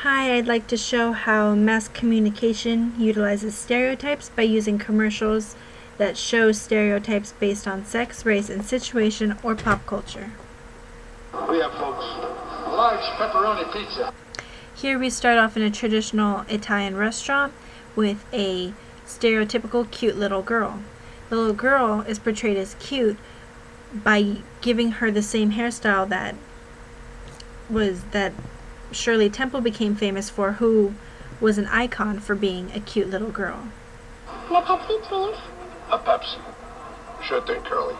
Hi, I'd like to show how mass communication utilizes stereotypes by using commercials that show stereotypes based on sex, race, and situation or pop culture. We have, folks, a large pepperoni pizza. Here we start off in a traditional Italian restaurant with a stereotypical cute little girl. The little girl is portrayed as cute by giving her the same hairstyle that Shirley Temple became famous for, who was an icon for being a cute little girl. And a Pepsi, please? A Pepsi. Sure thing, Curly.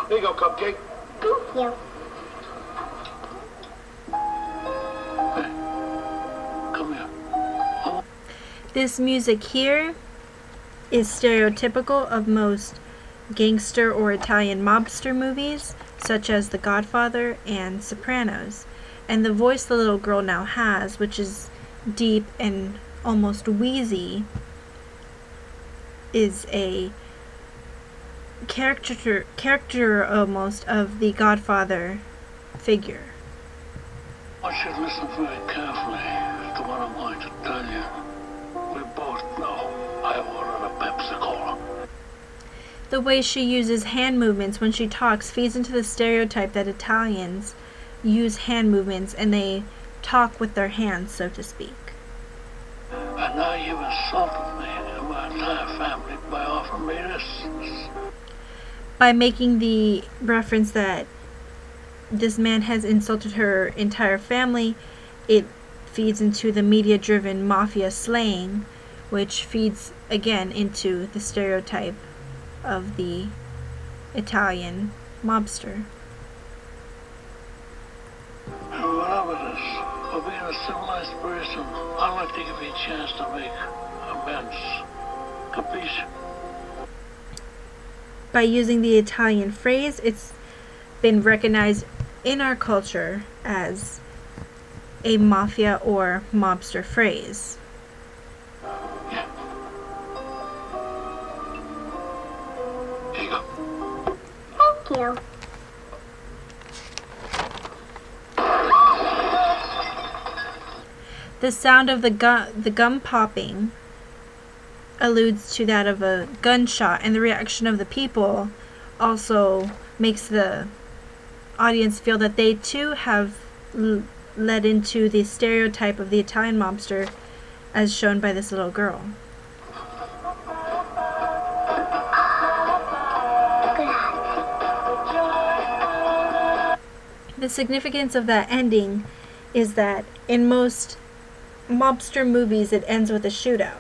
Here you go, Cupcake. Thank you. Hey, come here. This music here is stereotypical of most gangster or Italian mobster movies, such as The Godfather and Sopranos. And the voice the little girl now has, which is deep and almost wheezy, is a caricature almost of the Godfather figure. I should listen very carefully to what I'm going to tell you. We both know I ordered a Pepsi-Cola. The way she uses hand movements when she talks feeds into the stereotype that Italians use hand movements and they talk with their hands, so to speak. And now you've insulted me and my entire family by offering me this. By making the reference that this man has insulted her entire family, it feeds into the media-driven mafia slang, which feeds again into the stereotype of the Italian mobster. And whatever it is, for being a civilized person, I'd like to give you a chance to make amends. Capisce? By using the Italian phrase, it's been recognized in our culture as a mafia or mobster phrase. Yeah. Here you go. Thank you. The sound of the gum popping alludes to that of a gunshot, and the reaction of the people also makes the audience feel that they too have led into the stereotype of the Italian mobster as shown by this little girl. The significance of that ending is that in most mobster movies it ends with a shootout.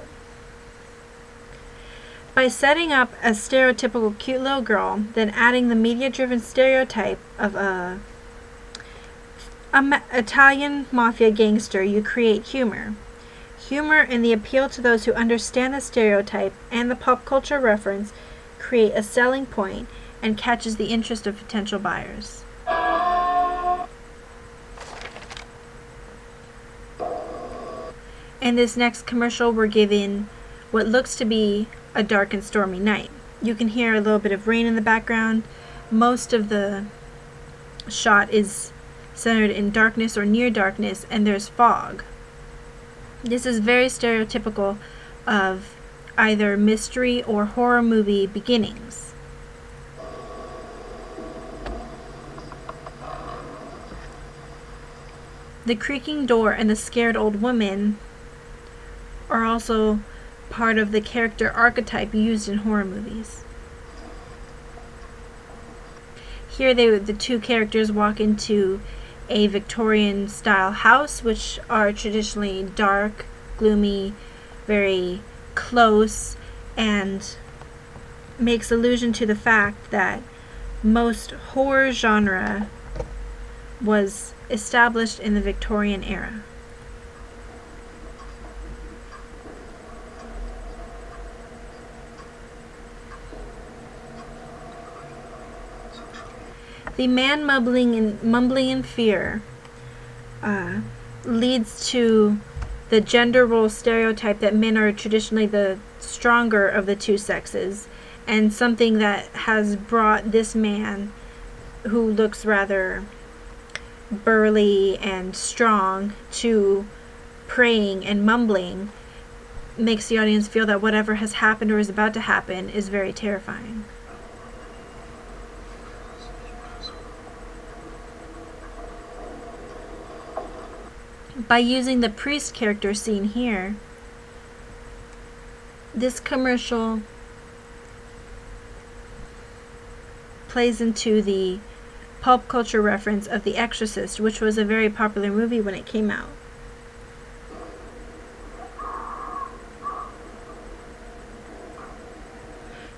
By setting up a stereotypical cute little girl, then adding the media-driven stereotype of a Italian mafia gangster, you create humor. Humor and the appeal to those who understand the stereotype and the pop culture reference create a selling point and catches the interest of potential buyers. In this next commercial, we're given what looks to be a dark and stormy night. You can hear a little bit of rain in the background. Most of the shot is centered in darkness or near darkness, and there's fog. This is very stereotypical of either mystery or horror movie beginnings. The creaking door and the scared old woman are also part of the character archetype used in horror movies. Here the two characters walk into a Victorian style house, which are traditionally dark, gloomy, very close, and makes allusion to the fact that most horror genre was established in the Victorian era. The man mumbling in fear leads to the gender role stereotype that men are traditionally the stronger of the two sexes, and something that has brought this man, who looks rather burly and strong to praying and mumbling makes the audience feel that whatever has happened or is about to happen is very terrifying. By using the priest character seen here, this commercial plays into the pulp culture reference of The Exorcist, which was a very popular movie when it came out.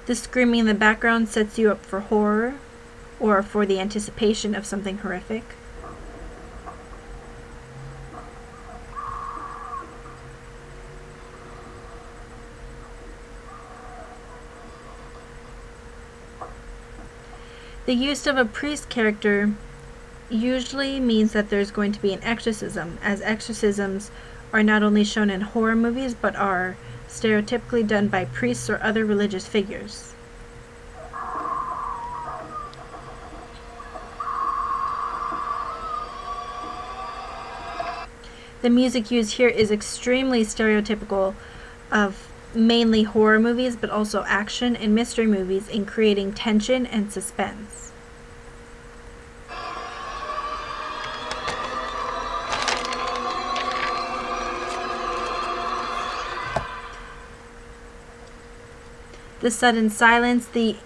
The screaming in the background sets you up for horror or for the anticipation of something horrific. The use of a priest character usually means that there's going to be an exorcism, as exorcisms are not only shown in horror movies but are stereotypically done by priests or other religious figures. The music used here is extremely stereotypical of mainly horror movies, but also action and mystery movies in creating tension and suspense. The sudden silence, the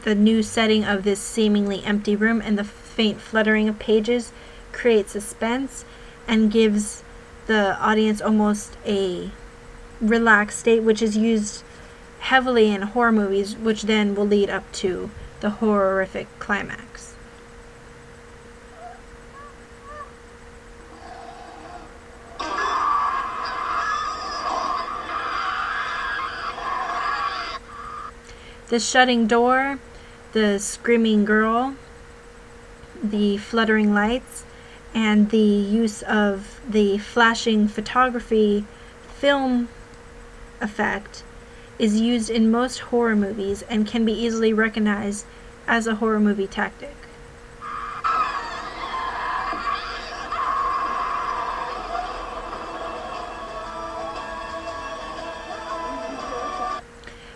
new setting of this seemingly empty room, and the faint fluttering of pages create suspense and gives the audience almost a relaxed state, which is used heavily in horror movies, which then will lead up to the horrific climax. The shutting door, the screaming girl, the fluttering lights, and the use of the flashing photography film effect is used in most horror movies and can be easily recognized as a horror movie tactic.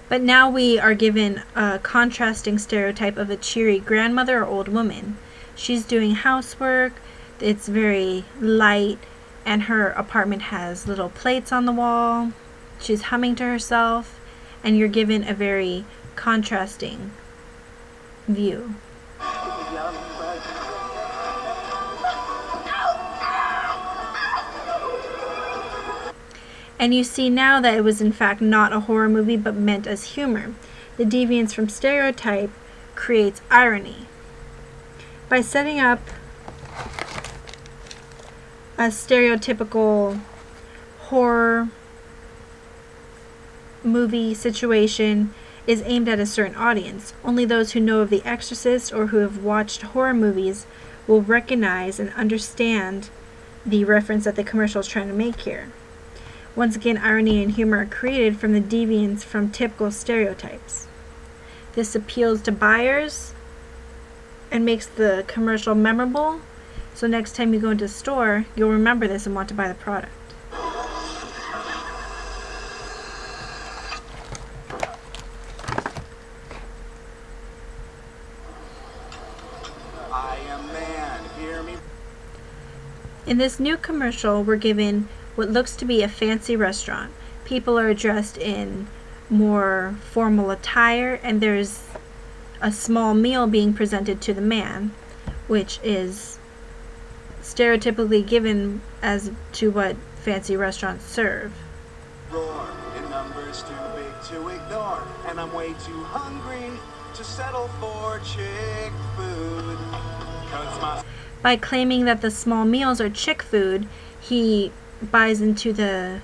But now we are given a contrasting stereotype of a cheery grandmother or old woman. She's doing housework, it's very light, and her apartment has little plates on the wall. She's humming to herself, and you're given a very contrasting view. And you see now that it was in fact not a horror movie but meant as humor. The deviance from stereotype creates irony. By setting up a stereotypical horror movie situation is aimed at a certain audience. Only those who know of The Exorcist or who have watched horror movies will recognize and understand the reference that the commercial is trying to make here. Once again, irony and humor are created from the deviance from typical stereotypes. This appeals to buyers and makes the commercial memorable, so next time you go into a store, you'll remember this and want to buy the product. I am man, hear me. In this new commercial, we're given what looks to be a fancy restaurant. People are dressed in more formal attire, and there's a small meal being presented to the man, which is stereotypically given as to what fancy restaurants serve. Roar, in numbers too big to ignore, and I'm way too hungry to settle for chick food. 'Cause my By claiming that the small meals are chick food, he buys into the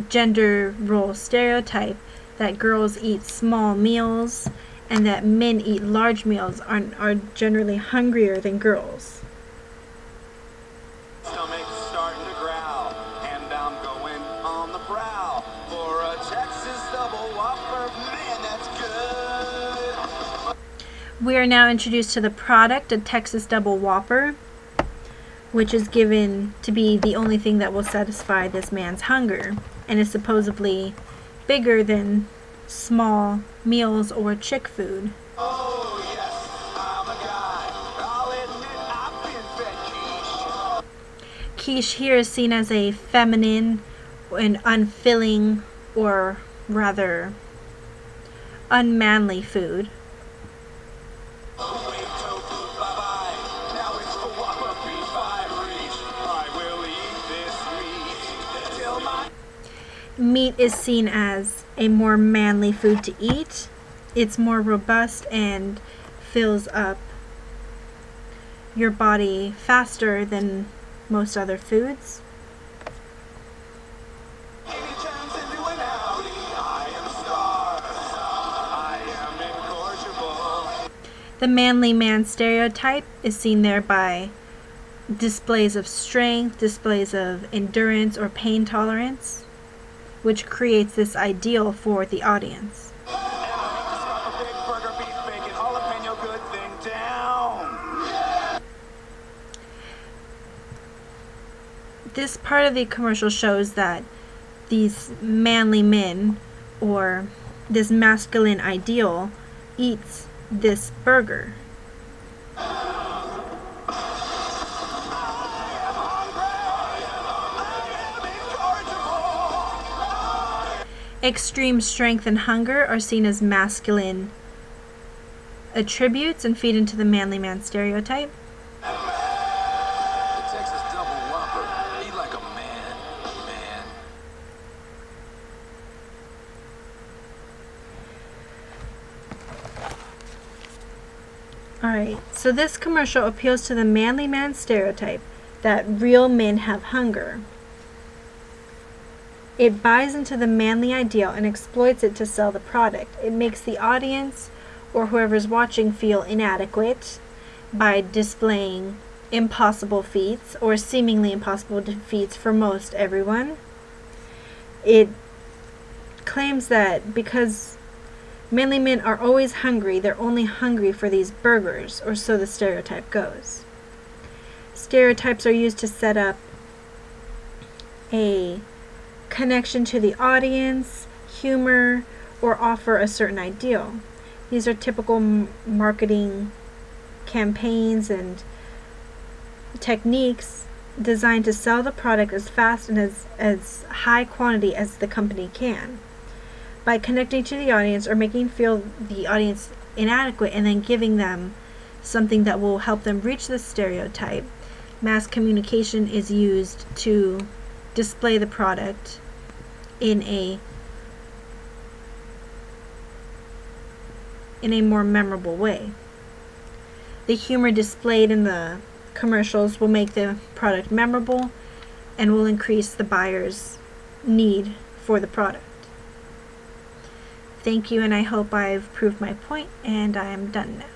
gender role stereotype that girls eat small meals and that men eat large meals are generally hungrier than girls. stomach's starting to growl, and I'm going on the prowl for a Texas double whopper. Man, that's good. We are now introduced to the product, a Texas Double Whopper. which is given to be the only thing that will satisfy this man's hunger, and is supposedly bigger than small meals or chick food. Oh, yes, I'm a guy. I'll admit I've been fed quiche. Quiche here is seen as a feminine and unfilling, or rather unmanly food. Wait, tofu, bye-bye. Now it's the Whopper beef Irish. I will eat this meat till my... Meat is seen as a more manly food to eat. It's more robust and fills up your body faster than most other foods. Any turns into an Audi, I am starved. I am incorrigible. The manly man stereotype is seen there by displays of strength, displays of endurance or pain tolerance, which creates this ideal for the audience. And I hate to stuff a big burger, beef, bacon, jalapeno good thing down. This part of the commercial shows that these manly men, or this masculine ideal, eats this burger. Extreme strength and hunger are seen as masculine attributes and feed into the manly man stereotype. The Texas double whopper. Eat like a man, man. Alright, so this commercial appeals to the manly man stereotype that real men have hunger. It buys into the manly ideal and exploits it to sell the product. It makes the audience or whoever's watching feel inadequate by displaying impossible feats or seemingly impossible feats for most everyone. It claims that because manly men are always hungry, they're only hungry for these burgers, or so the stereotype goes. Stereotypes are used to set up a connection to the audience, humor, or offer a certain ideal. These are typical marketing campaigns and techniques designed to sell the product as fast and as high quantity as the company can. By connecting to the audience or making feel the audience inadequate and then giving them something that will help them reach the stereotype, mass communication is used to display the product in a more memorable way. The humor displayed in the commercials will make the product memorable and will increase the buyer's need for the product. Thank you, and I hope I've proved my point, and I am done now.